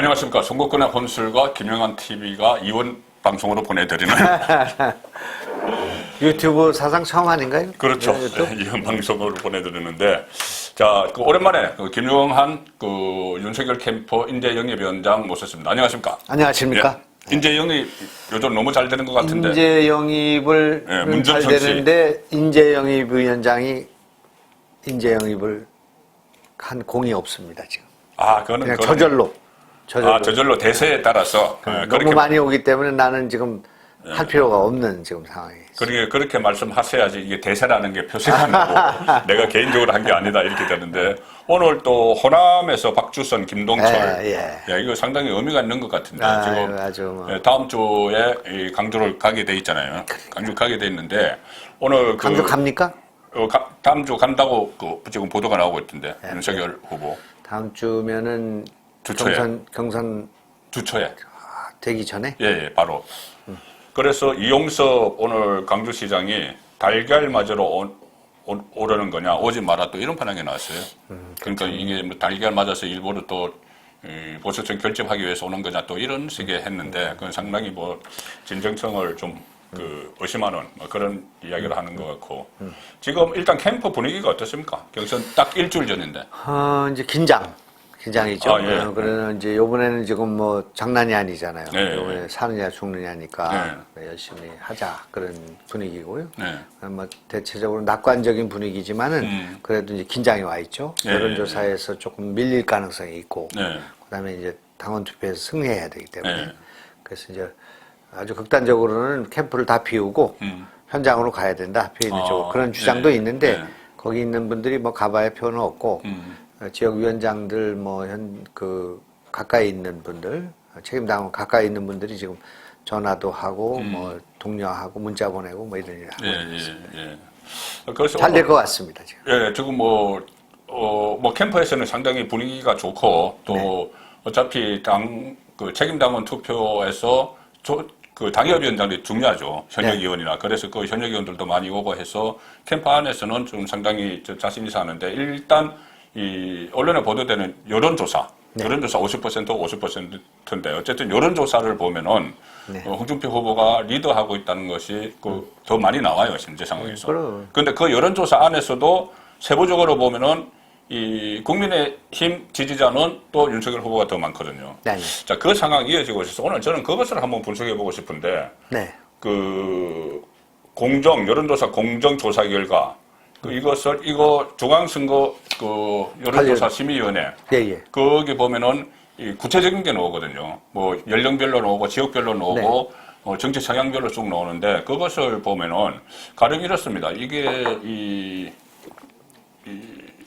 안녕하십니까. 송국근의 혼술과 김영환 TV가 이원 방송으로 보내드리는 유튜브 사상 처음 아닌가요? 그렇죠. 이원 방송으로 보내드리는데, 자, 오랜만에 김영환 윤석열 캠프 인재영입위원장 모셨습니다. 안녕하십니까? 안녕하십니까? 예. 인재영입 요즘 너무 잘 되는 것 같은데. 인재영입을 예, 잘 되는데 인재영입위원장이 인재영입을 한 공이 없습니다 지금. 그거는 그냥 저절로. 저절로 대세에 따라서 너무 그렇게 많이 오기 때문에 나는 지금 할 필요가 없는 지금 상황이. 그렇게 말씀하셔야지 이게 대세라는 게 표시가 나고 내가 개인적으로 한 게 아니다 이렇게 되는데, 오늘 또 호남에서 박주선, 김동철 이거 상당히 의미가 있는 것 같은데 지금 다음 주에 이 강주를 가게 돼 있잖아요. 강주 가게 돼 있는데 오늘 강주 갑니까? 다음 주 간다고 지금 보도가 나오고 있던데 윤석열 후보 다음 주면은 주초에 경선 주초에 되기 전에? 예, 바로. 그래서 이용섭 오늘 강주시장이 달걀 맞으러 오려는 거냐, 오지 마라, 또 이런 판단이 나왔어요. 그러니까 이게 뭐 달걀 맞아서 일부러 또 보수층 결집하기 위해서 오는 거냐, 또 이런 식의 했는데, 그건 상당히 뭐 진정성을 좀 의심하는 그런 이야기를 하는 것 같고. 지금 일단 캠프 분위기가 어떻습니까? 경선 딱 일주일 전인데. 이제 긴장이죠. 예. 그러나 이제 요번에는 지금 뭐 장난이 아니잖아요. 네. 요번에 사느냐 죽느냐니까 열심히 하자 그런 분위기고요. 뭐 대체적으로 낙관적인 분위기지만은 그래도 이제 긴장이 와 있죠. 여론조사에서 조금 밀릴 가능성이 있고, 그다음에 이제 당원 투표에서 승리해야 되기 때문에 그래서 이제 아주 극단적으로는 캠프를 다 비우고 현장으로 가야 된다. 그런 주장도 있는데 거기 있는 분들이 뭐 가봐야 표는 없고. 지역위원장들 가까이 있는 분들, 책임당원 가까이 있는 분들이 지금 전화도 하고 뭐 독려하고 문자 보내고 뭐 이런 일을 하고 있습니다. 잘 될 것 같습니다 지금. 예, 지금 캠프에서는 상당히 분위기가 좋고, 또 어차피 책임당원 투표에서 당협위원장들이 중요하죠. 현역위원이나. 그래서 그 현역위원들도 많이 오고 해서 캠프 안에서는 좀 상당히 자신 있어 하는데, 일단 이 언론에 보도되는 여론조사 50% 50%인데 어쨌든 여론조사를 보면은 홍준표 후보가 리드하고 있다는 것이 더 많이 나와요, 현재 상황에서. 그런데 그 여론조사 안에서도 세부적으로 보면은 이 국민의힘 지지자는 또 윤석열 후보가 더 많거든요. 자, 그 상황이 이어지고 있어서 오늘 저는 그것을 한번 분석해 보고 싶은데, 여론조사 공정조사 결과, 이거 중앙선거 여론조사 심의위원회 거기 보면은 구체적인 게 나오거든요. 뭐 연령별로 나오고 지역별로 나오고 정치 성향별로 쭉 나오는데, 그것을 보면은 가령 이렇습니다. 이게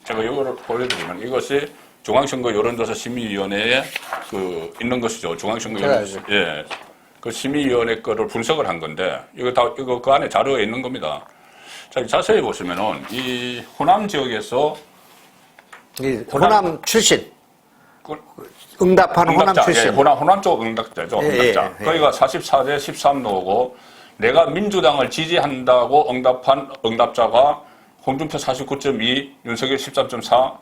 제가 이거를 보여드리면 이것이 중앙선거 여론조사 심의위원회에 있는 것이죠. 중앙선거 여론조사 그 심의위원회 거를 분석을 한 건데, 이거 그 안에 자료에 있는 겁니다. 자, 자세히 보시면은 이 호남 지역에서 호남 출신 응답한 호남 출신 호남 쪽 응답자죠. 응답자. 거기가 44대 13 나오고, 내가 민주당을 지지한다고 응답한 응답자가 홍준표 49.2, 윤석열 13.4,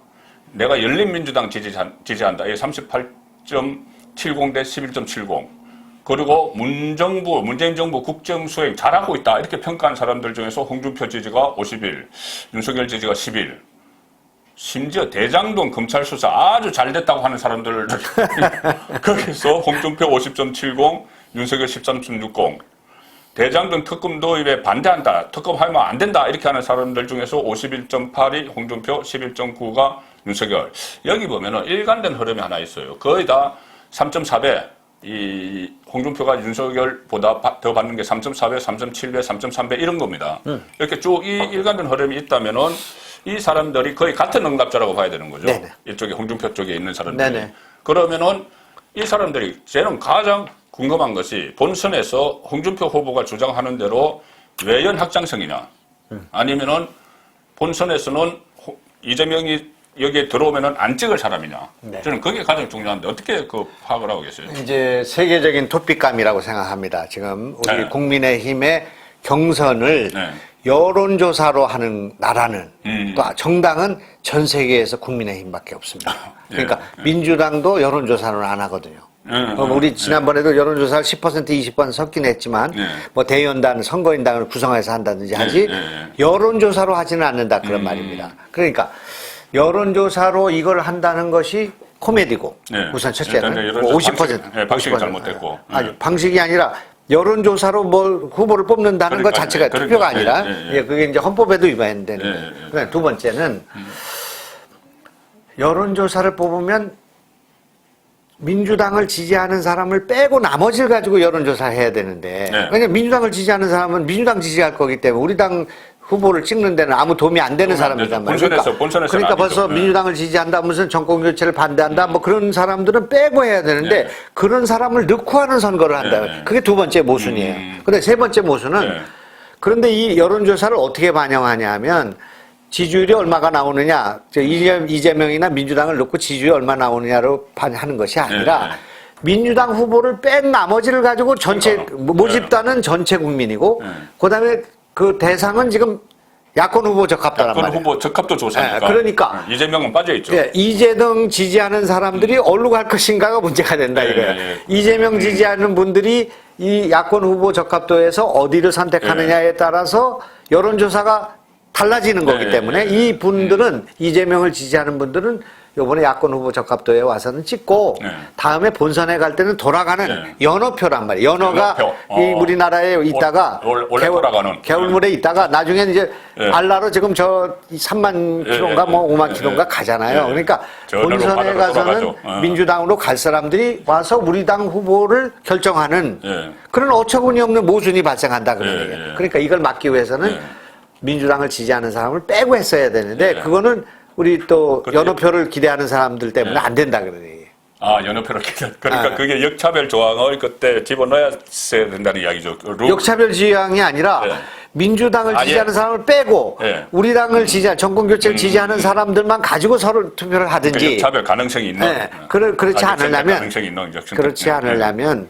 내가 열린민주당 지지한다. 이게 38.70 대 11.70. 그리고 문재인 정부 국정수행 잘하고 있다 이렇게 평가한 사람들 중에서 홍준표 지지가 51, 윤석열 지지가 11, 심지어 대장동 검찰 수사 아주 잘 됐다고 하는 사람들 거기서 홍준표 50.70, 윤석열 13.60, 대장동 특검 도입에 반대한다, 특검하면 안 된다 이렇게 하는 사람들 중에서 51.8이 홍준표, 11.9가 윤석열. 여기 보면은 일관된 흐름이 하나 있어요. 거의 다 3.4배. 이 홍준표가 윤석열보다 더 받는 게 3.4배, 3.7배, 3.3배 이런 겁니다. 이렇게 쭉 이 일관된 흐름이 있다면은 이 사람들이 거의 같은 응답자라고 봐야 되는 거죠. 이쪽에 홍준표 쪽에 있는 사람들이. 그러면은 이 사람들이 저는 가장 궁금한 것이, 본선에서 홍준표 후보가 주장하는 대로 외연 확장성이냐, 아니면은 본선에서는 이재명이 여기에 들어오면은 안 찍을 사람이냐. 저는 그게 가장 중요한데 어떻게 파악을 하고 계세요? 이제 세계적인 토픽감이라고 생각합니다. 지금 우리 국민의힘의 경선을 여론조사로 하는 나라는 또 정당은 전 세계에서 국민의힘밖에 없습니다. 그러니까 민주당도 여론조사는 안 하거든요. 우리 지난번에도 여론조사를 10% 20% 섞긴 했지만 뭐 대연단 선거인단을 구성해서 한다든지 하지 여론조사로 하지는 않는다 그런 말입니다. 그러니까 여론조사로 이걸 한다는 것이 코미디고 우선 첫째는 50% 방식이 잘못됐고 아니 방식이 아니라 여론조사로 뭘 후보를 뽑는다는 것 자체가 투표가 아니라 그게 이제 헌법에도 위반되는 거예요. 두 번째는 여론조사를 뽑으면 민주당을 지지하는 사람을 빼고 나머지를 가지고 여론조사를 해야 되는데 왜냐면 민주당을 지지하는 사람은 민주당 지지할 거기 때문에 우리 당 후보를 찍는 데는 아무 도움이 안 되는 사람이란 말이에요. 그러니까 벌써 민주당을 지지한다, 무슨 정권교체를 반대한다, 뭐 그런 사람들은 빼고 해야 되는데 그런 사람을 넣고 하는 선거를 한다. 그게 두 번째 모순이에요. 근데 세 번째 모순은 그런데 이 여론조사를 어떻게 반영하냐 하면 지지율이 얼마가 나오느냐, 이재명이나 민주당을 넣고 지지율이 얼마 나오느냐로 하는 것이 아니라 민주당 후보를 뺀 나머지를 가지고 전체 모집단은 전체 국민이고 그다음에 그 대상은 지금 야권 후보 적합도란 말이에요. 야권 후보 적합도 조사니까. 그러니까 이재명은 빠져있죠. 이재명 지지하는 사람들이 어디로 갈 것인가가 문제가 된다 이거예요. 이재명 지지하는 분들이 이 야권 후보 적합도에서 어디를 선택하느냐에 따라서 여론조사가 달라지는 거기 때문에 이 분들은 이재명을 지지하는 분들은 요번에 야권 후보 적합도에 와서는 찍고 다음에 본선에 갈 때는 돌아가는 연어표란 말이에요. 연어가 이 우리나라에 있다가 겨울물에 있다가 나중에는 이제 알라로 지금 저 3만 킬로인가 뭐 5만 킬로인가 가잖아요. 그러니까 본선에 가서는 민주당으로 갈 사람들이 와서 우리 당 후보를 결정하는 그런 어처구니 없는 모순이 발생한다 그런 얘기예요. 그러니까 이걸 막기 위해서는 민주당을 지지하는 사람을 빼고 했어야 되는데 그거는 우리 또 연호표를 기대하는 사람들 때문에 안 된다 그러는 얘기예요. 아, 연호표를 기대. 그러니까 그게 역차별 조항을 그때 집어넣어야 된다는 이야기죠. 역차별 지향이 아니라 민주당을 지지하는 사람을 빼고 우리 당을 정권 교체를 지지하는 사람들만 가지고 서로 투표를 하든지. 그러니까 역차별 가능성이 있는. 그렇지 않으려면 가능성이 있는 그렇지 않으려면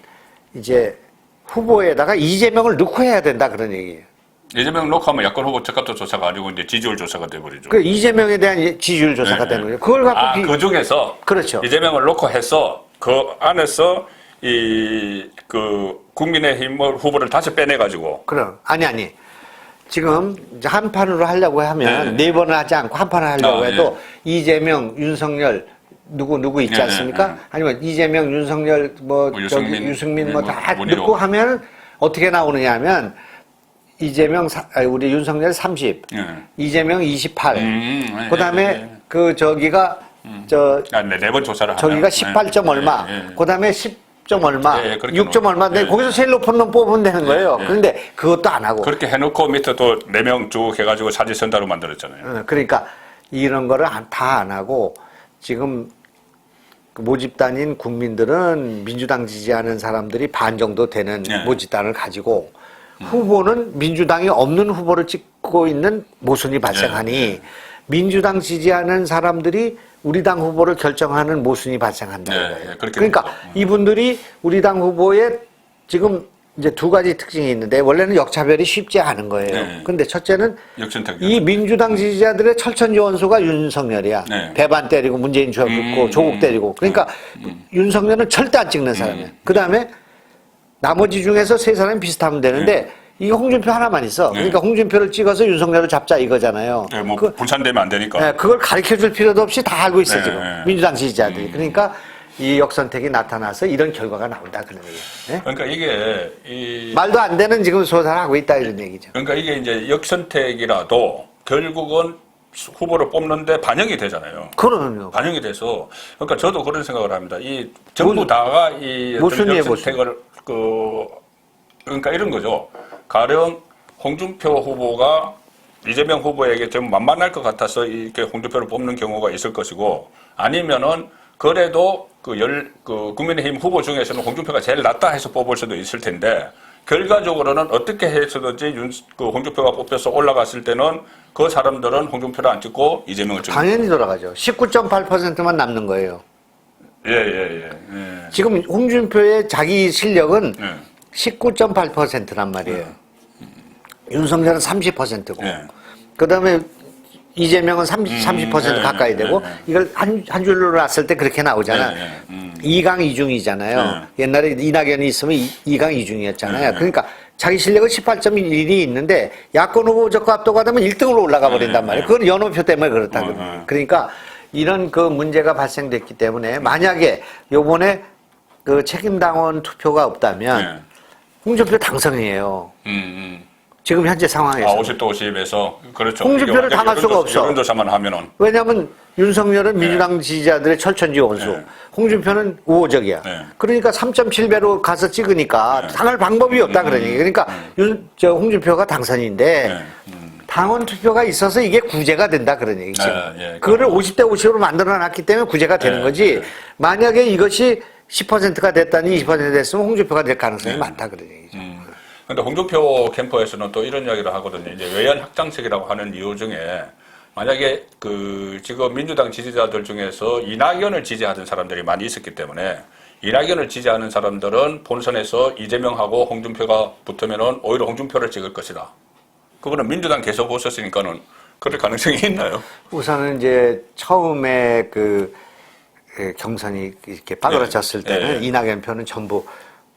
이제 후보에다가 이재명을 넣고 해야 된다 그런 얘기예요. 이재명 놓고 하면 야권 후보 적합도 조사가 아니고 이제 지지율 조사가 돼버리죠. 그 이재명에 대한 지지율 조사가 되는 거예요. 그걸 갖고 그 중에서 그렇죠. 이재명을 놓고 해서 그 안에서 그 국민의힘 후보를 다시 빼내 가지고. 그럼 아니 지금 이제 한 판으로 하려고 하면 네 번을 하지 않고 한 판을 하려고 해도 이재명, 윤석열 누구 있지 않습니까? 아니면 이재명, 윤석열 유승민 뭐 다 넣고 하면 어떻게 나오느냐 하면. 이재명, 우리 윤석열 30, 이재명 28, 그 다음에 저기가, 네 번 조사를 저기가 18점 얼마, 그 다음에 10점 얼마, 6점 얼마, 거기서 제일 높은 놈 뽑으면 되는 거예요. 그런데 그것도 안 하고. 그렇게 해놓고 밑에 또 4명 쭉 해가지고 사지선다로 만들었잖아요. 그러니까 이런 거를 다 안 하고 지금 모집단인 국민들은 민주당 지지하는 사람들이 반 정도 되는 모집단을 가지고 후보는 민주당이 없는 후보를 찍고 있는 모순이 발생하니 민주당 지지하는 사람들이 우리 당 후보를 결정하는 모순이 발생한다. 그러니까 이분들이 우리 당 후보에 지금 이제 두 가지 특징이 있는데 원래는 역차별이 쉽지 않은 거예요. 근데 첫째는 이 민주당 지지자들의 철천지 원수가 윤석열이야. 배반 때리고 문재인 죽고 조국 때리고. 그러니까 윤석열은 절대 안 찍는 사람이야. 그다음에 나머지 중에서 세 사람이 비슷하면 되는데 이 홍준표 하나만 있어. 그러니까 홍준표를 찍어서 윤석열을 잡자 이거잖아요. 뭐 분산되면 안 되니까. 그걸 가르쳐줄 필요도 없이 다 알고 있어 지금 민주당 지지자들이. 그러니까 이 역선택이 나타나서 이런 결과가 나온다 그런 얘기예요. 그러니까 이게 말도 안 되는 지금 조사를 하고 있다 이런 얘기죠. 그러니까 이게 이제 역선택이라도 결국은 후보를 뽑는데 반영이 되잖아요. 그럼요. 반영이 돼서 그러니까 저도 그런 생각을 합니다. 이 전부 다가 이 역선택을 그러니까 이런 거죠. 가령 홍준표 후보가 이재명 후보에게 좀 만만할 것 같아서 이렇게 홍준표를 뽑는 경우가 있을 것이고 아니면은 그래도 국민의힘 후보 중에서는 홍준표가 제일 낫다 해서 뽑을 수도 있을 텐데 결과적으로는 어떻게 해서든지 홍준표가 뽑혀서 올라갔을 때는 그 사람들은 홍준표를 안 찍고 이재명을 찍고 당연히 돌아가죠. 19.8%만 남는 거예요. 지금 홍준표의 자기 실력은 19.8%란 말이에요. 윤석열은 30%고 예. 그다음에 이재명은 30% 가까이 되고 이걸 한 줄로 놨을 때 그렇게 나오잖아. 2강 2중이잖아요. 옛날에 이낙연이 있으면 2강 2중이었잖아요. 그러니까 자기 실력은 18.1이 있는데 야권 후보적 압도가 되면 1등으로 올라가 버린단 말이에요. 그건 연호표 때문에 그렇다. 그러니까 이런 그 문제가 발생됐기 때문에 만약에 요번에 그 책임당원 투표가 없다면 홍준표 당선이에요. 지금 현재 상황에서. 50대 50에서 그렇죠. 홍준표를 당할 수가 없어. 여론조사만 하면은. 왜냐하면 윤석열은 민주당 지지자들의 철천지 원수. 홍준표는 우호적이야. 그러니까 3.7배로 가서 찍으니까 당할 방법이 없다 그러니. 그러니까 홍준표가 당선인데 당원 투표가 있어서 이게 구제가 된다 그런 얘기죠. 그거를 50대 50으로 만들어놨기 때문에 구제가 되는 거지. 만약에 이것이 10%가 됐다니 20% 됐으면 홍준표가 될 가능성이 많다 그런 얘기죠. 근데 홍준표 캠프에서는 또 이런 이야기를 하거든요. 이제 외연 확장책이라고 하는 이유 중에 만약에 그 지금 민주당 지지자들 중에서 이낙연을 지지하던 사람들이 많이 있었기 때문에 이낙연을 지지하는 사람들은 본선에서 이재명하고 홍준표가 붙으면은 오히려 홍준표를 찍을 것이다. 그거는 민주당 계속 오셨으니까는 그럴 가능성이 있나요? 우선은 이제 처음에 그 경선이 이렇게 빠그라졌을 때는 이낙연 표는 전부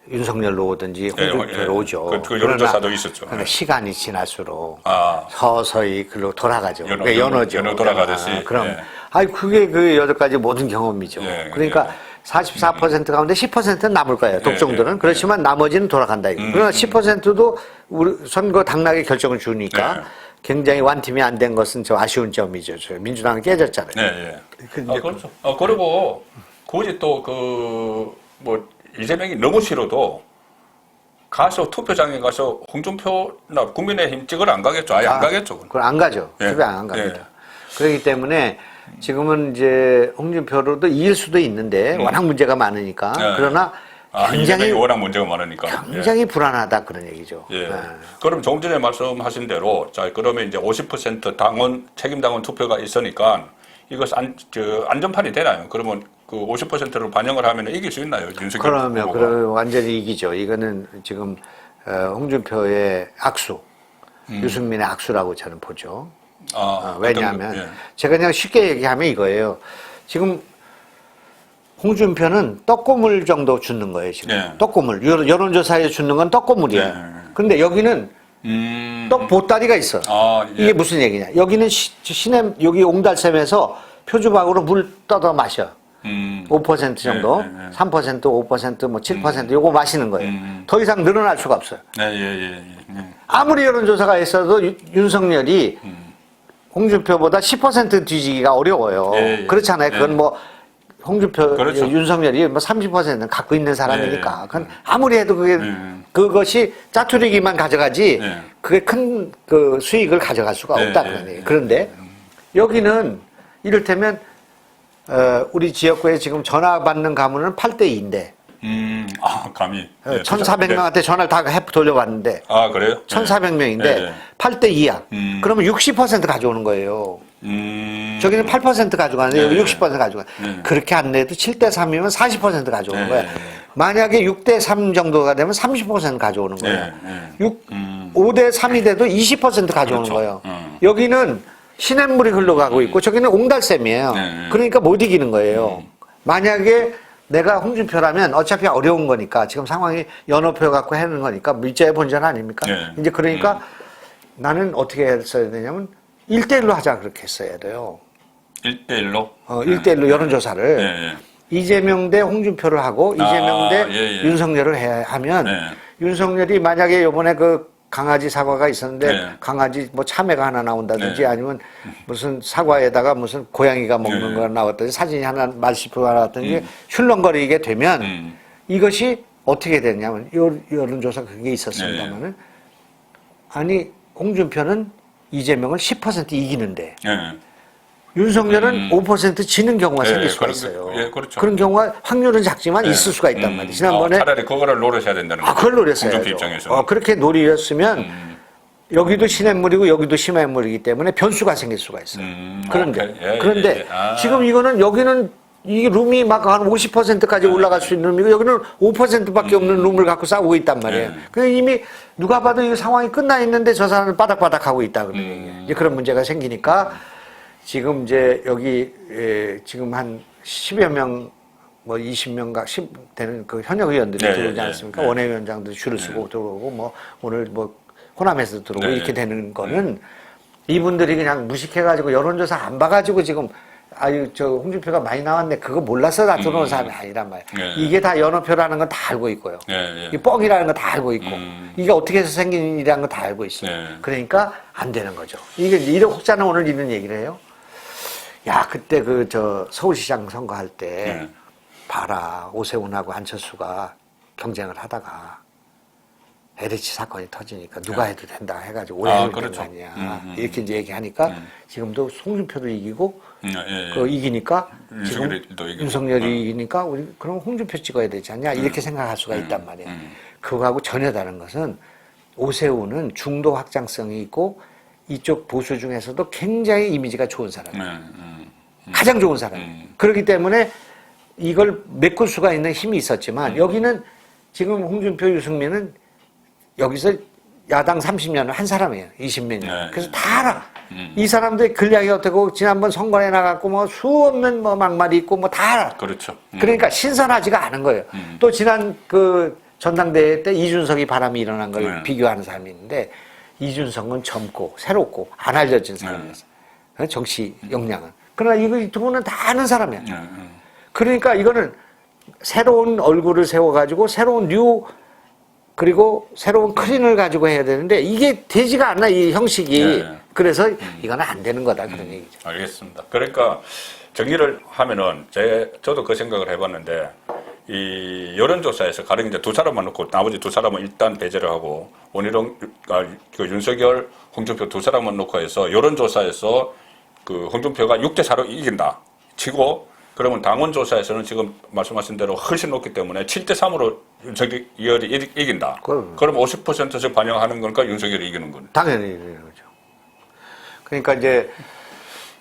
윤석열로 오든지 홍준표로 오죠. 그 여론조사도 있었죠. 그러나 시간이 지날수록 아. 서서히 글로 돌아가죠. 그러니까 연어죠. 연어 돌아가듯이. 그럼 아니 그게 그 여태까지 모든 경험이죠. 그러니까 44% 가운데 10%는 남을 거예요. 독종들은. 그렇지만 나머지는 돌아간다. 그러나 10%도 우리 선거 당락의 결정을 주니까 굉장히 완팀이 안 된 것은 좀 아쉬운 점이죠. 민주당은 깨졌잖아요. 그렇죠. 그리고 굳이 또 뭐 이재명이 너무 싫어도 가서 투표장에 가서 홍준표나 국민의힘 찍으러 안 가겠죠. 아예 안 가겠죠. 그건 안 가죠. 투표 안 갑니다. 그렇기 때문에 지금은 이제 홍준표로도 이길 수도 있는데 워낙 문제가 많으니까 그러나 굉장히 워낙 문제가 많으니까 굉장히 불안하다 그런 얘기죠. 그럼 조금 전에 말씀하신 대로 자 그러면 이제 50% 당원 책임당원 투표가 있으니까 이것 안전판이 되나요? 그러면 그 50%를 반영을 하면 이길 수 있나요? 윤석열 그러면 완전히 이기죠. 이거는 지금 홍준표의 악수, 유승민의 악수라고 저는 보죠. 왜냐하면 제가 그냥 쉽게 얘기하면 이거예요. 지금 홍준표는 떡고물 정도 주는 거예요. 지금 떡고물 여론조사에 주는 건 떡고물이야. 그런데 여기는 떡 보따리가 있어. 이게 무슨 얘기냐? 여기는 시내 여기 옹달샘에서 표주박으로 물 떠서 마셔. 5% 정도, 3%, 5%, 뭐 7% 요거 마시는 거예요. 더 이상 늘어날 수가 없어요. 아무리 여론조사가 있어도 윤석열이 홍준표보다 10% 뒤지기가 어려워요. 그렇잖아요. 그건 뭐 홍준표, 윤석열이 뭐 30%는 갖고 있는 사람이니까. 그건 아무리 해도 그것이 짜투리기만 가져가지 그게 큰 그 수익을 가져갈 수가 없다. 그런데 여기는 이를테면 우리 지역구에 지금 전화 받는 가문은 8대2인데. 감히. 1,400명한테 전화를 다 돌려봤는데. 그래요? 1,400명인데 8대2야. 그러면 60% 가져오는 거예요. 저기는 8% 가져가는데 여기 60% 가져가. 그렇게 안 내도 7대3이면 40% 가져오는 거야. 만약에 6대3 정도가 되면 30% 가져오는 거야. 5대3이 돼도 20% 가져오는 거예요. 여기는 시냇물이 흘러가고 있고 저기는 옹달샘이에요. 그러니까 못 이기는 거예요. 만약에 내가 홍준표라면 어차피 어려운 거니까 지금 상황이 연호표 갖고 하는 거니까 밀자의 본전 아닙니까? 이제 그러니까 나는 어떻게 했어야 되냐면 1대1로 하자 그렇게 했어야 돼요. 1대1로? 1대1로 여론조사를 이재명 대 홍준표를 하고 이재명 대 윤석열을 하면 윤석열이 만약에 요번에 그 강아지 사과가 있었는데 강아지 뭐 참외가 하나 나온다든지 아니면 무슨 사과에다가 무슨 고양이가 먹는 거 나왔든지 사진이 하나 말시프가 나왔든지 출렁거리게 되면 이것이 어떻게 되냐면 여론조사 그게 있었습니다만은 아니 홍준표는 이재명을 10% 이기는데 윤석열은 5% 지는 경우가 생길 수가 있어요. 그렇죠. 그런 경우가 확률은 작지만 있을 수가 있단 말이에요. 지난번에 차라리 그거를 노려셔야 된다는 거죠. 그걸 노렸어요. 홍준표 입장에서. 그렇게 노렸으면 여기도 시냇물이고 여기도 심해물이기 때문에 변수가 생길 수가 있어요. 그런데 지금 이거는 여기는 이게 룸이 막 한 50%까지 올라갈 수 있는 룸이고 여기는 5%밖에 없는 룸을 갖고 싸우고 있단 말이에요. 그 이미 누가 봐도 이 상황이 끝나 있는데 저 사람은 바닥바닥 하고 있다 그러는 이제 그런 문제가 생기니까 지금 이제 여기 지금 한 10여 명 뭐 20명가 10 되는 그 현역 의원들이 들어오지 않습니까? 원외위원장들이 줄을 서고 들어오고 뭐 오늘 뭐 호남에서 들어오고 이렇게 되는 거는 이분들이 그냥 무식해가지고 여론조사 안 봐가지고 지금 아유 저 홍준표가 많이 나왔네 그거 몰라서 다 들어온 사람이 아니란 말이에요. 이게 다 연호표라는 건 다 알고 있고요. 이 뻥이라는 건 다 알고 있고 이게 어떻게 해서 생긴 일이라는 건 다 알고 있어요. 그러니까 안 되는 거죠. 이게 이런 혹자는 오늘 이런 얘기를 해요. 야 그때 그 저 서울시장 선거할 때 봐라 오세훈하고 안철수가 경쟁을 하다가 LH 사건이 터지니까 누가 해도 된다 해가지고 오래 해도 되는 거 아니야. 이렇게 이제 얘기하니까 지금도 송준표도 이기고 그 이기니까 지금 윤석열이 이기니까 우리 그럼 홍준표 찍어야 되지 않냐 이렇게 생각할 수가 있단 말이야. 그거하고 전혀 다른 것은 오세훈은 중도 확장성이 있고 이쪽 보수 중에서도 굉장히 이미지가 좋은 사람이에요. 가장 좋은 사람이에요. 그렇기 때문에 이걸 메꿀 수가 있는 힘이 있었지만 여기는 지금 홍준표, 유승민은 여기서 야당 30년을 한 사람이에요. 20몇 년. 그래서 다 알아. 이 사람들의 근량이 어떻고 지난번 선거에 나갔고 뭐 수없는 뭐 막말이 있고 뭐 다 알아. 그렇죠. 그러니까 신선하지가 않은 거예요. 또 지난 그 전당대회 때 이준석이 바람이 일어난 걸 비교하는 사람이 있는데 이준석은 젊고 새롭고 안 알려진 사람이었어요. 정치 역량은. 그러나 이거 이 두 분은 다 아는 사람이야. 그러니까 이거는 새로운 얼굴을 세워가지고 새로운 그리고 새로운 클린을 가지고 해야 되는데 이게 되지가 않나 이 형식이. 그래서 이건 안 되는 거다 그런 얘기죠. 알겠습니다. 그러니까 정리를 하면은 저도 그 생각을 해봤는데 이 여론조사에서 가령 이제 두 사람만 놓고 나머지 두 사람은 일단 배제를 하고 그 윤석열, 홍준표 두 사람만 놓고 해서 여론조사에서 그 홍준표가 6대4로 이긴다 치고 그러면 당원조사에서는 지금 말씀하신 대로 훨씬 높기 때문에 7대3으로 윤석열이 이긴다. 그럼 50%씩 반영하는 거니까 윤석열이 이기는 거네. 당연히 이기는 거죠. 그러니까 이제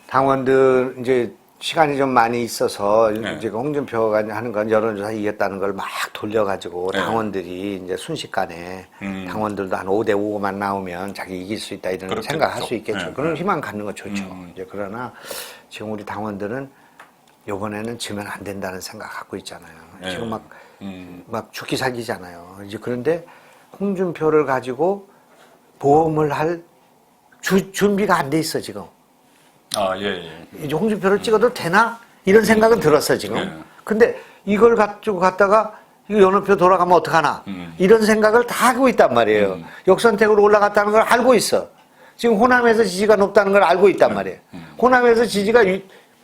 당원들 이제 시간이 좀 많이 있어서 이제 홍준표가 하는 건 여론조사 이겼다는 걸 막 돌려가지고 당원들이 이제 순식간에 당원들도 한 5대 5만 나오면 자기 이길 수 있다 이런 생각할 수 있겠죠. 그런 희망 갖는 거 좋죠. 이제 그러나 지금 우리 당원들은 이번에는 지면 안 된다는 생각 갖고 있잖아요. 지금 막 죽기 살기잖아요. 이제 그런데 홍준표를 가지고 보험을 할 준비가 안 돼 있어 지금. 이제 홍준표를 찍어도 되나 이런 생각은 들었어 지금. 근데 이걸 가지고 갔다가 이거 연호표 돌아가면 어떡하나 이런 생각을 다 하고 있단 말이에요. 역선택으로 올라갔다는 걸 알고 있어. 지금 호남에서 지지가 높다는 걸 알고 있단 말이에요. 호남에서 지지가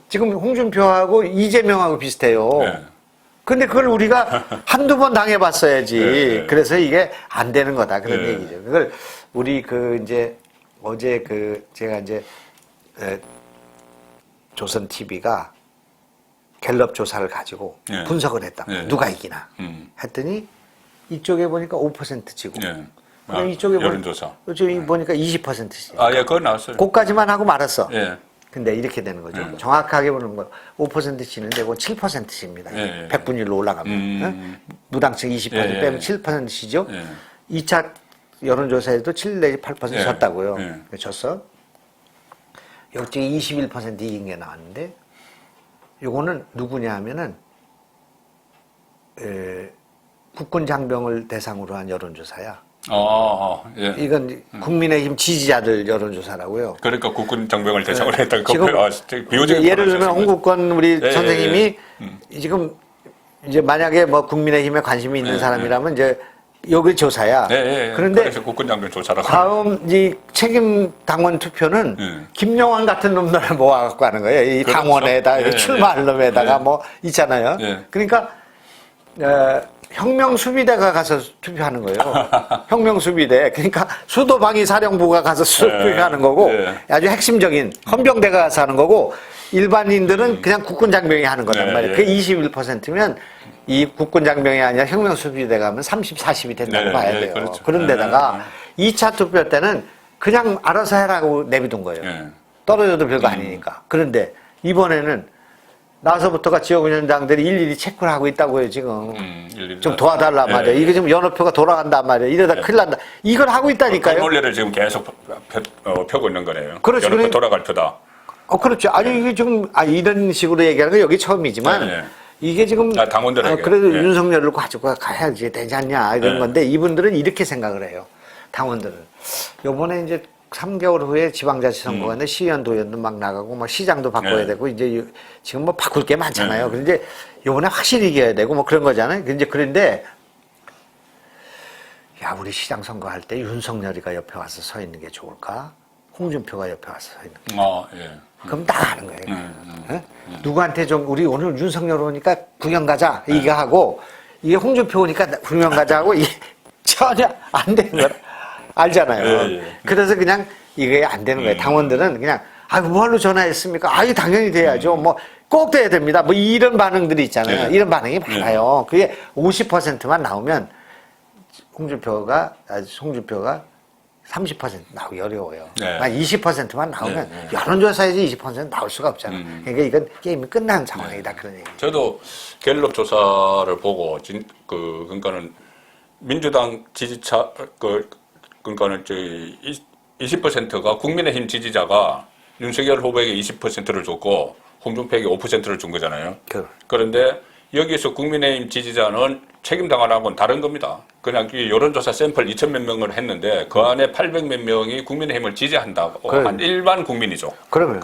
지금 홍준표하고 이재명하고 비슷해요. 근데 그걸 우리가 한두 번 당해봤어야지. 그래서 이게 안 되는 거다. 그런 얘기죠. 그걸 우리 이제 어제 제가 이제 조선 TV가 갤럽 조사를 가지고 분석을 했다. 누가 이기나 했더니 이쪽에 보니까 5% 지고. 이쪽에 여론조사. 보니까 20%씩. 그거 나왔어요. 그까지만 하고 말았어. 근데 이렇게 되는 거죠. 정확하게 보는 거 5% 치는데 그건 7%칩니다. 100분율로 올라가면. 무당층 20% 빼면 7%죠. 2차 여론조사에도 7 내지 8% 졌다고요. 졌어. 역적이 21% 이긴 게 나왔는데 요거는 누구냐 하면은 국군 장병을 대상으로 한 여론조사야. 이건 국민의힘 지지자들 여론조사라고요. 그러니까 국군 장병을 대상으로 했다는 지금 예를 들면 홍국권 우리 선생님이 지금 이제 만약에 뭐 국민의힘에 관심이 있는 사람이라면 이제 여기 조사야. 그런데 국군 장병 조사라고. 다음 이 책임 당원 투표는 김영환 같은 놈들을 모아갖고 하는 거예요. 이 그렇죠. 당원에다 출마할 놈에다가 뭐 있잖아요. 그러니까 혁명수비대가 가서 투표하는 거예요. 혁명수비대. 그러니까 수도방위 사령부가 가서 투표하는 거고 아주 핵심적인 헌병대가 가서 하는 거고 일반인들은 그냥 국군 장병이 하는 거란 말이에요. 그 21%면 이 국군 장병이 아니라 혁명수비대가 하면 30, 40이 된다고 봐야 돼요. 그렇죠. 그런데다가 2차 투표 때는 그냥 알아서 해라고 내비둔 거예요. 떨어져도 별거 아니니까. 그런데 이번에는 나서부터가 지역위원장들이 일일이 체크를 하고 있다고요, 지금. 일일이 좀 도와달라 말이야. 이게 지금 연호표가 돌아간단 말이야. 이러다 큰일 난다. 이걸 하고 그 있다니까요. 논리를 지금 계속 펴고 있는 거네요. 그렇죠. 연합 돌아갈 표다. 그렇죠. 아니, 이게 지금, 이런 식으로 얘기하는 건 여기 처음이지만, 이게 지금, 당원들에게. 그래도 윤석열을 가지고 가야지 되지 않냐, 이런 건데, 이분들은 이렇게 생각을 해요. 당원들은. 요번에 이제 3개월 후에 지방자치선거가 있는데, 시의원, 도의원도 막 나가고, 막 시장도 바꿔야 되고, 이제 지금 뭐 바꿀 게 많잖아요. 그런데 요번에 확실히 이겨야 되고, 뭐 그런 거잖아요. 이제 그런데, 야, 우리 시장 선거할 때 윤석열이가 옆에 와서 서 있는 게 좋을까? 홍준표가 옆에 와서 서 있는 게. 그럼 나가는 거예요. 누구한테 좀, 우리 오늘 윤석열 오니까 구경 가자, 이거 하고, 이게 홍준표 오니까 구경 가자 하고, 이게 전혀 안 되는 거야. 알잖아요. 그래서 그냥 이게 안 되는 거예요. 당원들은 그냥, 뭐하러 전화했습니까? 당연히 돼야죠. 뭐, 꼭 돼야 됩니다. 뭐, 이런 반응들이 있잖아요. 이런 반응이 많아요. 그게 50%만 나오면, 홍준표가 30% 나오기 어려워요. 한 20%만 나오면 여론조사에서 20% 나올 수가 없잖아. 그러니까 이건 게임이 끝난 상황이다. 그런 얘기. 저도 갤럽 조사를 보고 그러니까는 민주당 지지차 그러니까는 20%가 국민의힘 지지자가 윤석열 후보에게 20%를 줬고 홍준표에게 5%를 준 거잖아요. 그런데 여기서 국민의힘 지지자는 책임당하라고는 다른 겁니다. 그냥 이 여론조사 샘플 2,000몇 명을 했는데 그 안에 800몇 명이 국민의힘을 지지한다고 한 일반 국민이죠. 그러면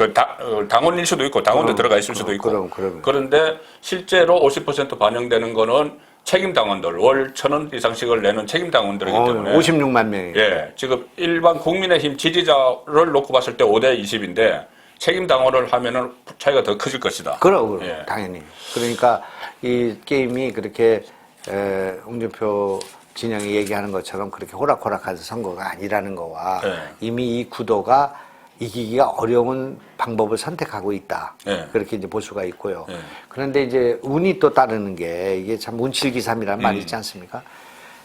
당원일 수도 있고 당원도 들어가 있을 수도 있고. 그런데 실제로 50% 반영되는 거는 책임당원들, 월 1,000원 이상씩을 내는 책임당원들이기 때문에 56만 명이. 지금 일반 국민의힘 지지자를 놓고 봤을 때 5대 20인데 책임당원을 하면은 차이가 더 커질 것이다. 그럼 당연히. 그러니까 이 게임이 그렇게 홍준표 진영이 얘기하는 것처럼 그렇게 호락호락한 선거가 아니라는 거와 이미 이 구도가 이기기가 어려운 방법을 선택하고 있다. 그렇게 이제 볼 수가 있고요. 그런데 이제 운이 또 따르는 게 이게 참 운칠기삼이라는 말이 있지 않습니까?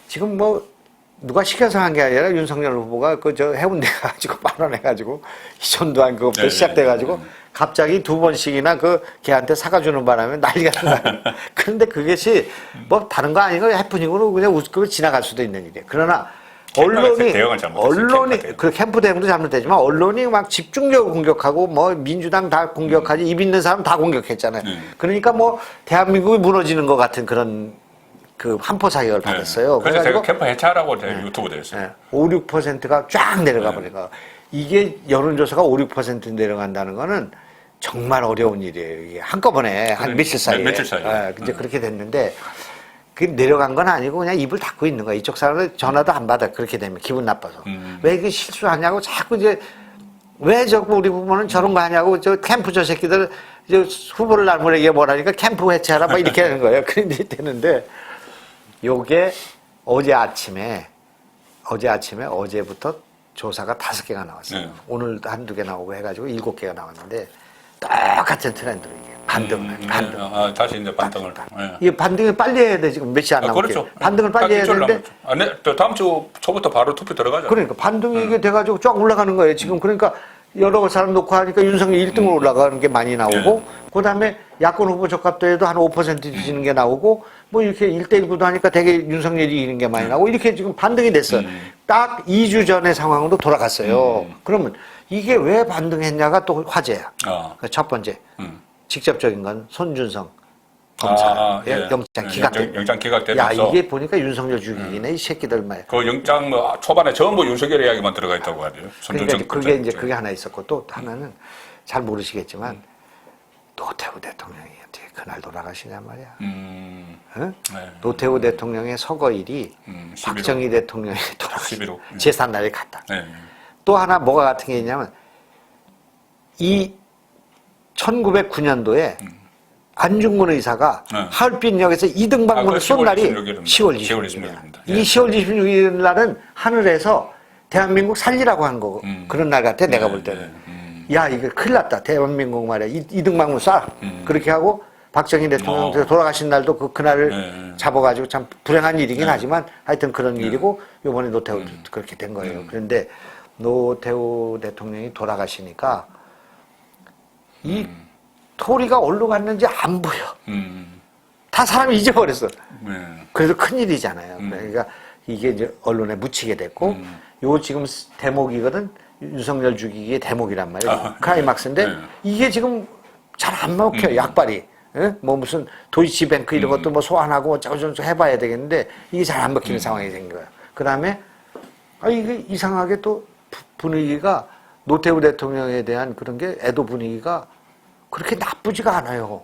지금 뭐 누가 시켜서 한 게 아니라 윤석열 후보가 해운대 가지고 만원 해가지고 이전두환 그거부터 시작돼가지고 갑자기 2번씩이나 걔한테 사가주는 바람에 난리가 난 거야. 그런데 그것이 뭐 다른 거 아니고 해프닝으로 그냥 웃고 지나갈 수도 있는 일이에요. 그러나 언론이 그 캠프 대응도 잘못되지만 언론이 막 집중적으로 공격하고 뭐 민주당 다 공격하지 입 있는 사람 다 공격했잖아요. 그러니까 뭐 대한민국이 무너지는 것 같은 그런 한포 사격을 받았어요. 그래서 제가 캠프 해체하라고 유튜브에 했어요. 5, 6%가 쫙 내려가 버리니까 이게 여론조사가 5, 6% 내려간다는 거는 정말 어려운 일이에요. 이게 한꺼번에 한 며칠 사이에. 며칠 사이에. 이제 그렇게 됐는데 그 내려간 건 아니고 그냥 입을 닫고 있는 거야. 이쪽 사람은 전화도 안 받아. 그렇게 되면 기분 나빠서. 왜 이게 실수하냐고 자꾸 이제 왜 자꾸 우리 부모는 저런 거 하냐고 캠프 저 새끼들 후보를 날무에게 뭐라니까 캠프 해체하라 막 이렇게 하는 거예요. 그런데 되는데 요게 어제부터 조사가 5개가 나왔어요. 오늘도 1-2개 나오고 해가지고 7개가 나왔는데 똑같은 트렌드로 이게 반등. 다시 이제 반등을. 이게 반등을 빨리 해야 돼. 지금 몇시 안 남았게. 그렇죠. 반등을 빨리 해야 되는데. 다음 주 초부터 바로 투표 들어가죠. 그러니까 반등이 이게 돼가지고 쫙 올라가는 거예요. 지금 그러니까 여러 사람 놓고 하니까 윤석열 1등으로 올라가는 게 많이 나오고 그다음에 야권 후보 적합도에도 한 5% 뒤지는 게 나오고 뭐 이렇게 1대1 구도 하니까 되게 윤석열이 이기는 게 많이 나오고 이렇게 지금 반등이 됐어요. 딱 2주 전의 상황으로 돌아갔어요. 그러면 이게 왜 반등했냐가 또 화제야. 첫 번째 직접적인 건 손준성 검사 영장 기각됐. 영장 기각되면서. 야 이게 보니까 윤석열 죽이기네 이 새끼들 말. 그 영장 뭐 초반에 전부 윤석열 이야기만 들어가 있다고 하죠. 그러니까 그게 하나 있었고 또 하나는 잘 모르시겠지만 노태우 대통령이 어떻게 그날 돌아가시냔 말이야. 응? 노태우 대통령의 서거일이 박정희 대통령이 돌아가신 제삿날에 갔다. 또 하나 뭐가 같은 게 있냐면 이 1909년도에 안중근 의사가 하얼빈역에서 이등방문을 쏜 날이 10월 26일입니다. 이 10월 26일 날은 하늘에서 대한민국 살리라고 한 거고 그런 날 같아 내가 볼 때는. 야 이거 큰일 났다. 대한민국 말이야. 이등방문 쏴. 그렇게 하고 박정희 대통령 돌아가신 날도 그날을 잡아가지고 참 불행한 일이긴 하지만 하여튼 그런 일이고 요번에 노태우 그렇게 된 거예요. 그런데 노태우 대통령이 돌아가시니까 이 토리가 어디로 갔는지 안 보여. 다 사람이 잊어버렸어. 그래서 큰일이잖아요. 그러니까 이게 이제 언론에 묻히게 됐고, 요 지금 대목이거든. 윤석열 죽이기의 대목이란 말이에요. 클라이막스인데, 이게 지금 잘 안 먹혀요, 약발이. 예? 뭐 무슨 도이치뱅크 이런 것도 뭐 소환하고 어쩌고저쩌고 해봐야 되겠는데, 이게 잘 안 먹히는 상황이 생긴 거예요. 그 다음에, 이게 이상하게 또 분위기가 노태우 대통령에 대한 그런 게 애도 분위기가 그렇게 나쁘지가 않아요.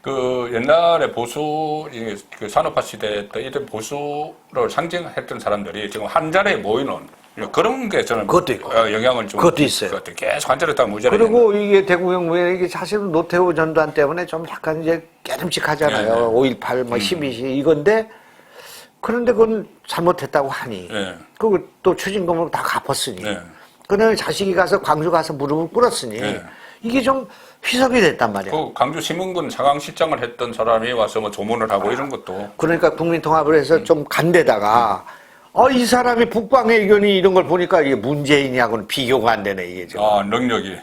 그 옛날에 보수 그 산업화 시대 때 이런 보수를 상징했던 사람들이 지금 한 자리에 모이는 그런 게 저는 그것도 있고. 영향을 좀 그것도 있어요. 계속 한 자리에 딱 모자라. 그리고 이게 대구경 모여 이게 사실은 노태우 전두환 때문에 좀 약간 이제 깨름칙하잖아요. 네. 5.18 뭐 12시 이건데 그런데 그건 잘못했다고 하니 네. 그거 또 추징금으로 다 갚았으니 네. 그다음에 자식이 가서 광주 가서 무릎을 꿇었으니 네. 이게 좀 희석이 됐단 말이야. 그 강주 신문군 사강실장을 했던 사람이 와서 뭐 조문을 하고 이런 것도 그러니까 국민통합을 해서 좀 간데다가 이 사람이 북방외교니 이런 걸 보니까 이게 문재인이하고는 비교가 안 되네 이게 지금. 능력이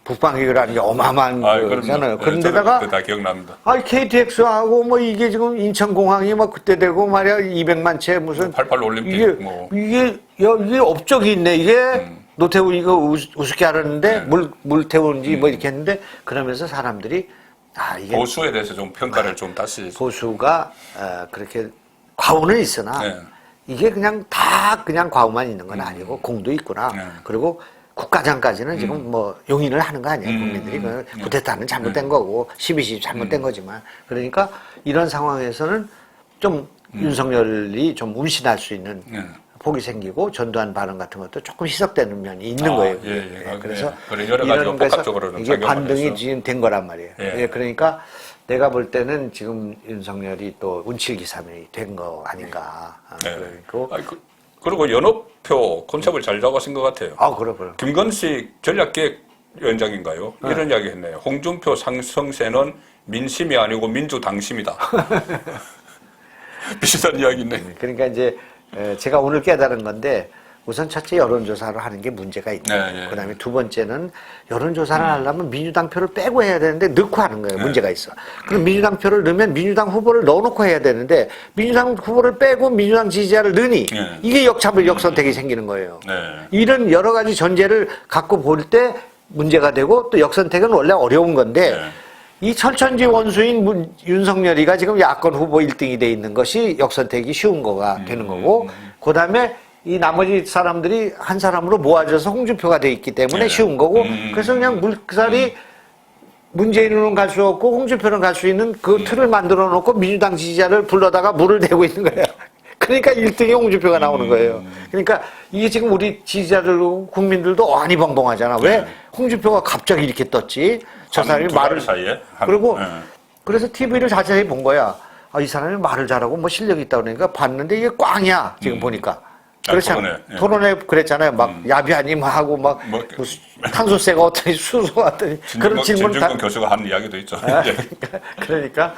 북방외교라는 게 어마어마한 거잖아요. 네, 그런데다가 다 기억납니다. KTX하고 뭐 이게 지금 인천공항이 뭐 그때 되고 말이야 200만 채 무슨 88 올림픽 이게 뭐. 이게 업적이 있네 이게 노태우 이거 우습게 알았는데 물 태우는지 뭐 이렇게 했는데 그러면서 사람들이 이게 보수에 대해서 좀 평가를 좀 다시 보수가 그렇게 과오는 있으나 네. 이게 그냥 다 그냥 과오만 있는 건 아니고 공도 있구나. 네. 그리고 국가장까지는 지금 뭐 용인을 하는 거 아니에요. 국민들이. 쿠데타는 잘못된 거고 12.12 잘못된 거지만 그러니까 이런 상황에서는 좀 윤석열이 좀 운신할 수 있는 폭이 생기고 전두환 발언 같은 것도 조금 희석되는 면이 있는 거예요. 그래서 그래, 여러 가지 이런 거에서 복합적으로는 이게 반등이 했어. 지금 된 거란 말이에요. 그러니까 내가 볼 때는 지금 윤석열이 또 운칠기삼이 된 거 아닌가. 그리고 연업표 컨셉을 잘 잡으신 것 같아요. 그래. 김건식 전략기획위원장인가요? 이런 이야기 했네요. 홍준표 상승세는 민심이 아니고 민주당심이다. 비슷한 이야기네. 그러니까 이제 제가 오늘 깨달은 건데 우선 첫째 여론조사를 하는 게 문제가 있고 그다음에 두 번째는 여론조사를 하려면 민주당 표를 빼고 해야 되는데 넣고 하는 거예요. 문제가 있어. 그럼 민주당 표를 넣으면 민주당 후보를 넣어놓고 해야 되는데 민주당 후보를 빼고 민주당 지지자를 넣으니 이게 역선택이 생기는 거예요. 이런 여러 가지 전제를 갖고 볼 때 문제가 되고 또 역선택은 원래 어려운 건데 이 철천지 원수인 윤석열이가 지금 야권 후보 1등이 돼 있는 것이 역선택이 쉬운 거가 되는 거고 그 다음에 이 나머지 사람들이 한 사람으로 모아져서 홍준표가 돼 있기 때문에 쉬운 거고 그래서 그냥 물살이 문재인으로는 갈 수 없고 홍준표는 갈 수 있는 그 틀을 만들어 놓고 민주당 지지자를 불러다가 물을 대고 있는 거예요. 그러니까 1등이 홍준표가 나오는 거예요. 그러니까 이게 지금 우리 지지자들 국민들도 아니벙벙하잖아. 왜 홍준표가 갑자기 이렇게 떴지? 저 사람이 말을 사이에 그리고 그래서 TV를 자세히 본 거야. 이 사람이 말을 잘하고 뭐 실력이 있다 그러니까 봤는데 이게 꽝이야. 지금 보니까. 그렇잖아. 토론회 그랬잖아요. 막 야비하님 하고 막 무슨 탄소세가 어떠니 수소가 어떠니 그런 질문 진중권 교수가 한 이야기도 있죠. 그러니까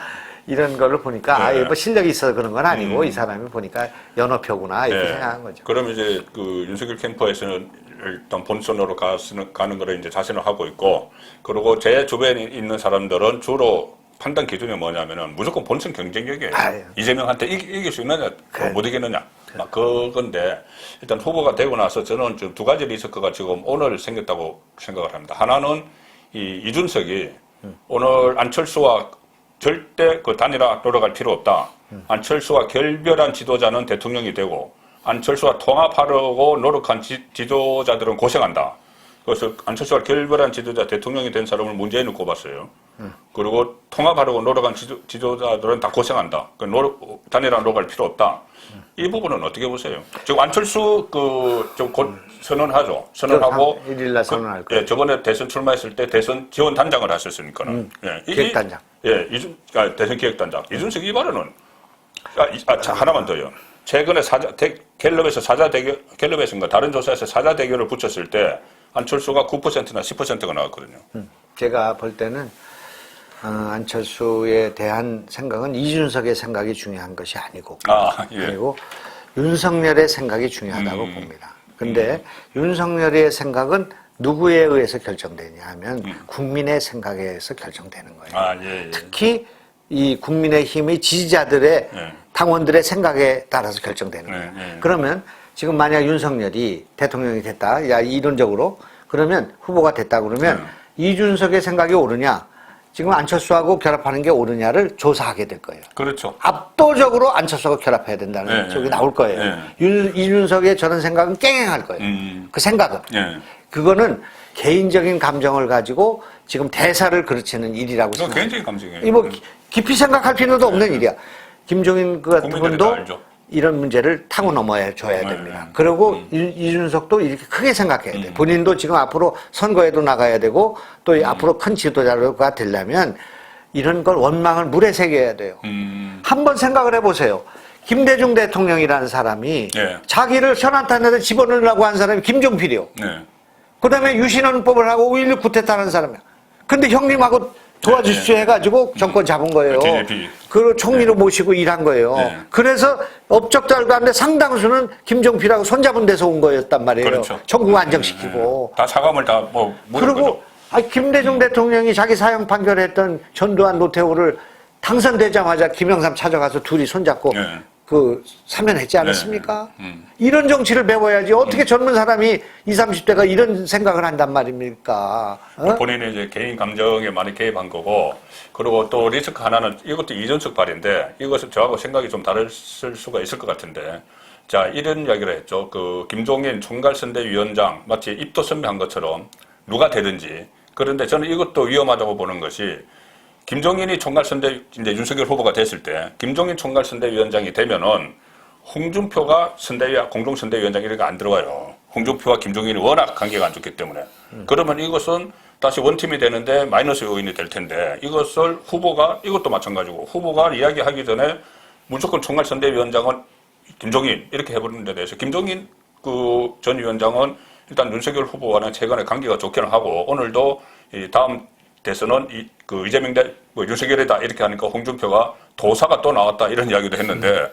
이런 걸로 보니까 뭐 실력이 있어서 그런 건 아니고 이 사람이 보니까 연어표구나 이렇게 생각한 거죠. 그럼 이제 그 윤석열 캠프에서는 일단 본선으로 가는 거를 이제 자신을 하고 있고, 그리고 제 주변에 있는 사람들은 주로 판단 기준이 뭐냐면은 무조건 본선 경쟁력이에요. 이재명한테 이길 수 있느냐, 못 이기느냐. 막 그건데, 일단 후보가 되고 나서 저는 좀 두 가지 리스크가 지금 오늘 생겼다고 생각을 합니다. 하나는 이준석이 오늘 안철수와 절대 그 단일화 노력할 필요 없다. 안철수와 결별한 지도자는 대통령이 되고, 안철수와 통합하려고 노력한 지도자들은 고생한다. 그래서 안철수와 결별한 지도자 대통령이 된 사람을 문재인을 꼽았어요. 그리고 통합하려고 노력한 지도자들은 다 고생한다. 단일화 노력할 필요 없다. 이 부분은 어떻게 보세요? 지금 안철수 좀 곧 선언하죠. 선언하고 1일날 선언할 거예요. 저번에 대선 출마했을 때 대선 지원 단장을 하셨으니까는. 기획단장. 대선 기획단장. 이준석 이 발언은 하나만 더요. 최근에 갤럽에서인가 다른 조사에서 사자 대결을 붙였을 때 안철수가 9%나 10%가 나왔거든요. 제가 볼 때는 안철수에 대한 생각은 이준석의 생각이 중요한 것이 아니고 그리고 윤석열의 생각이 중요하다고 봅니다. 근데 윤석열의 생각은 누구에 의해서 결정되냐 하면 국민의 생각에 의해서 결정되는 거예요. 아, 예, 예. 특히 이 국민의힘의 지지자들의 예. 당원들의 생각에 따라서 결정되는 예, 거예요. 예. 그러면 지금 만약 윤석열이 대통령이 됐다, 야 이론적으로 그러면 후보가 됐다 그러면 이준석의 생각이 옳으냐, 지금 안철수하고 결합하는 게 옳으냐를 조사하게 될 거예요. 그렇죠. 압도적으로 안철수하고 결합해야 된다는 쪽이 나올 거예요. 이준석의 저런 생각은 깽행할 거예요. 그 생각은. 그거는 개인적인 감정을 가지고 지금 대사를 그르치는 일이라고 생각해요. 개인적인 감정이에요. 이뭐 깊이 생각할 필요도 없는 일이야. 김종인 그 같은 분도 이런 문제를 타고 넘어야 줘야 됩니다. 그리고 이준석도 이렇게 크게 생각해야 돼. 본인도 지금 앞으로 선거에도 나가야 되고 또 앞으로 큰 지도자가 되려면 이런 걸 원망을 물에 새겨야 돼요. 한번 생각을 해보세요. 김대중 대통령이라는 사람이 자기를 현안탄에서 집어넣으려고 한 사람이 김종필이요. 그 다음에 유신헌법을 하고 5.16 쿠데타를 한 사람이야. 근데 형님하고 도와주십시오 해가지고 정권 잡은 거예요. 그 총리로 모시고 일한 거예요. 그래서 업적도 알고 하는데 상당수는 김종필하고 손잡은 데서 온 거였단 말이에요. 그렇죠. 전국 안정시키고. 다 사과물 다 뭐. 그리고 김대중 대통령이 자기 사형 판결했던 전두환 노태우를 당선되자마자 김영삼 찾아가서 둘이 손잡고 그 사면했지 않았습니까? 이런 정치를 배워야지. 어떻게 젊은 사람이 20, 30대가 이런 생각을 한단 말입니까? 어? 본인의 이제 개인 감정에 많이 개입한 거고, 그리고 또 리스크 하나는 이것도 이준석 발인데 이것은 저하고 생각이 좀 다를 수가 있을 것 같은데, 자 이런 이야기를 했죠. 그 김종인 총괄선대위원장 마치 입도 선배한 것처럼 누가 되든지. 그런데 저는 이것도 위험하다고 보는 것이, 김종인이 총괄선대 이제 윤석열 후보가 됐을 때 김종인 총괄선대위원장이 되면은 홍준표가 공동선대위원장 이렇게 안 들어가요. 홍준표와 김종인이 워낙 관계가 안 좋기 때문에. 그러면 이것은 다시 원팀이 되는데 마이너스 요인이 될 텐데, 이것을 이것도 마찬가지고 후보가 이야기하기 전에 무조건 총괄선대위원장은 김종인 이렇게 해버리는 데 대해서 김종인 그 전 위원장은 일단 윤석열 후보와는 최근에 관계가 좋기는 하고, 오늘도 이 다음 대선은 이재명 윤석열이다 이렇게 하니까 홍준표가 도사가 또 나왔다 이런 이야기도 했는데,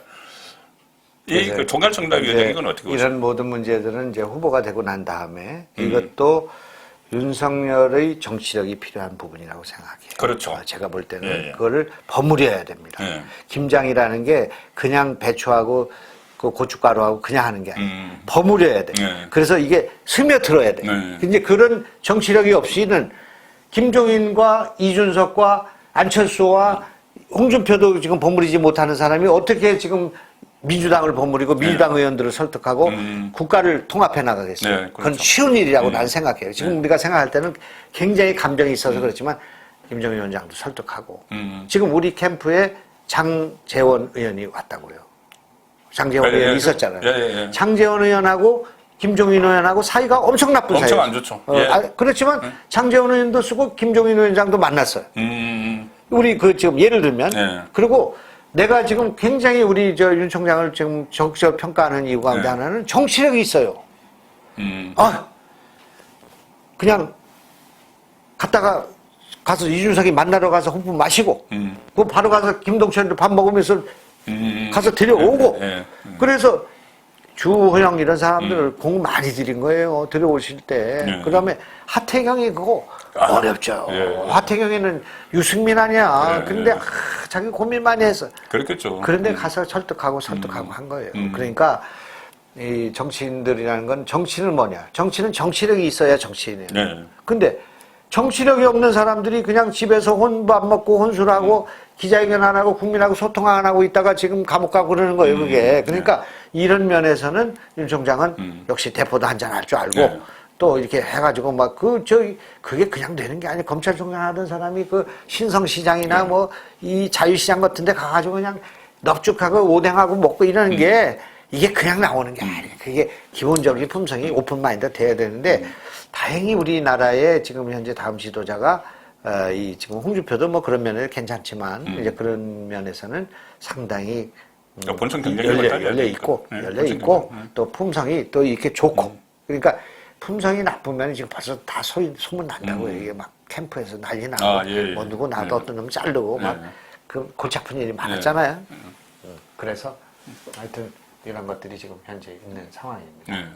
이 그 총괄선대위원장 이건 어떻게 보세요? 이런 모든 문제들은 이제 후보가 되고 난 다음에 이것도 윤석열의 정치력이 필요한 부분이라고 생각해요. 그렇죠. 제가 볼 때는 그거를 버무려야 됩니다. 김장이라는 게 그냥 배추하고 그 고춧가루하고 그냥 하는 게 아니에요. 버무려야 돼요. 그래서 이게 스며들어야 돼요. 근데 그런 정치력이 없이는 김종인과 이준석과 안철수와 홍준표도 지금 버무리지 못하는 사람이 어떻게 지금 민주당을 버무리고 민주당 의원들을 설득하고 국가를 통합해 나가겠어요. 그렇죠. 그건 쉬운 일이라고 나는 생각해요. 지금 우리가 생각할 때는 굉장히 감정이 있어서 그렇지만 김정인 위원장도 설득하고 지금 우리 캠프에 장제원 의원이 왔다고요. 장제원 의원이 있었잖아요. 장제원 의원하고 김종인 의원하고 사이가 엄청 나쁜 사이예요. 엄청 안 좋죠. 그렇지만 장제원 의원도 쓰고 김종인 위원장도 만났어요. 우리 지금 예를 들면 그리고 내가 지금 굉장히 우리 윤 총장을 지금 적극적으로 평가하는 이유 가운데 하나는 정치력이 있어요. 그냥 가서 이준석이 만나러 가서 호프 마시고 그 바로 가서 김동철도 밥 먹으면서 가서 데려오고 그래서 주호영 이런 사람들 공 많이 들인 거예요. 들어오실 때. 그 다음에 하태경이 그거 어렵죠. 하태경이는 유승민 아니야. 근데 자기 고민 많이 했어. 그렇겠죠. 그런데 가서 설득하고 한 거예요. 그러니까 이 정치인들이라는 건, 정치는 뭐냐? 정치는 정치력이 있어야 정치인이에요. 근데 정치력이 없는 사람들이 그냥 집에서 혼밥 먹고 혼술하고 기자회견 안 하고 국민하고 소통 안 하고 있다가 지금 감옥 가고 그러는 거예요, 그게. 그러니까 이런 면에서는 윤 총장은 역시 대포도 한잔 할 줄 알고 또 이렇게 해가지고 그게 그냥 되는 게 아니에요. 검찰총장 하던 사람이 그 신성시장이나 이 자유시장 같은 데 가가지고 그냥 넙죽하고 오뎅하고 먹고 이러는 게 이게 그냥 나오는 게 아니에요. 그게 기본적인 품성이 오픈마인드 돼야 되는데 다행히 우리나라의 지금 현재 다음 지도자가 지금 홍준표도 그런 면에 괜찮지만 이제 그런 면에서는 상당히 본성 열려 있고 또 품성이 또 이렇게 좋고 그러니까 품성이 나쁘면 지금 벌써 다 소문 난다고요. 이게 막 캠프에서 난리 나고 뭐 누구 나도 어떤 놈 자르고 막 그 골치 아픈 일이 많았잖아요. 그래서 하여튼 이런 것들이 지금 현재 있는 상황입니다.